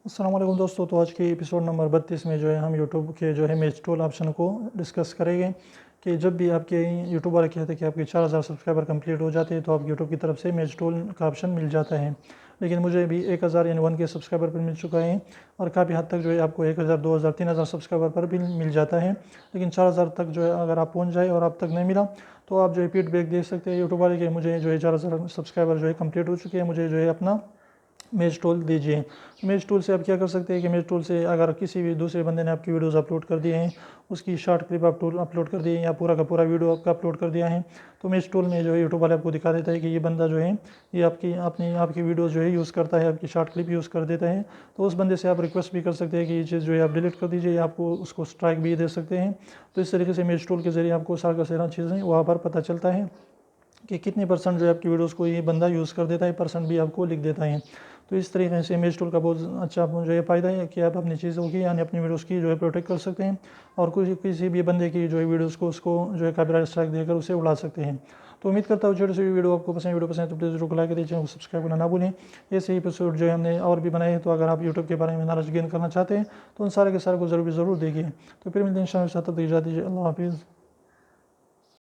अस्सलाम वालेकुम दोस्तों। तो आज के एपिसोड नंबर 32 में जो है हम यूट्यूब के जो है मैच टूल ऑप्शन को डिस्कस करेंगे कि जब भी आपके यूट्यूब वाले कहते हैं कि आपके 4000 सब्सक्राइबर कंप्लीट हो जाते हैं तो आप यूट्यूब की तरफ से मैच टूल का ऑप्शन मिल जाता है। लेकिन मुझे भी 1000 यानी 1K सब्सक्राइबर पर मिल चुका है और काफ़ी हद तक जो है आपको 1000, 2000, 3000 सब्सक्राइबर पर भी मिल जाता है। लेकिन 4000 तक जो है अगर आप पहुँच जाए और आप तक नहीं मिला तो आप जो है फीडबैक दे सकते हैं यूट्यूब वाले के मुझे जो है 4000 सब्सक्राइबर जो है कंप्लीट हो चुके हैं, मुझे जो है अपना मैच टूल दीजिए। मैच टूल से आप क्या कर सकते हैं कि मैच टूल से अगर किसी भी दूसरे बंदे ने आपकी वीडियोस अपलोड कर दिए हैं, उसकी शॉर्ट क्लिप आप टूल अपलोड कर दिए हैं या पूरा का पूरा वीडियो आपका अपलोड कर दिया है, तो मैच टूल में जो है यूट्यूब वाले आपको दिखा देता है कि ये बंदा जो है ये आपकी वीडियोस जो है यूज़ करता है, आपकी शॉर्ट क्लिप यूज़ कर देता है। तो उस बंदे से आप रिक्वेस्ट भी कर सकते हैं कि ये चीज़ जो है आप डिलीट कर दीजिए, आपको उसको स्ट्राइक भी दे सकते हैं। तो इस तरीके से मैच टूल के ज़रिए आपको सारा चीज़ें वहाँ पर पता चलता है कि कितने परसेंट जो है आपकी वीडियोस को ये बंदा यूज़ कर देता है, परसेंट भी आपको लिख देता है। तो इस तरीके से इमेज टूल का बहुत अच्छा जो है फ़ायदा है कि आप अपनी चीज़ों की यानी अपनी वीडियोस की जो है प्रोटेक्ट कर सकते हैं और किसी भी बंदे की जो है वीडियोस को उसको जो है कॉपीराइट स्ट्राइक देकर उसे उड़ा सकते हैं। तो उम्मीद करता हूँ छोटी सी वीडियो आपको पसंद है तो प्लीज़ वीडियो को लाइक कर दीजिए, सब्सक्राइब करना ना भूलें। ऐसे ही एपिसोड जो है हमने और भी बनाए हैं, तो अगर आप यूट्यूब के बारे में नॉलेज गेन करना चाहते हैं तो उन सारे के सारे को ज़रूर देखिए। तो फिर मिलते हैं इंशाअल्लाह, तब तक इजाज़त दीजिए। अल्लाह हाफिज़।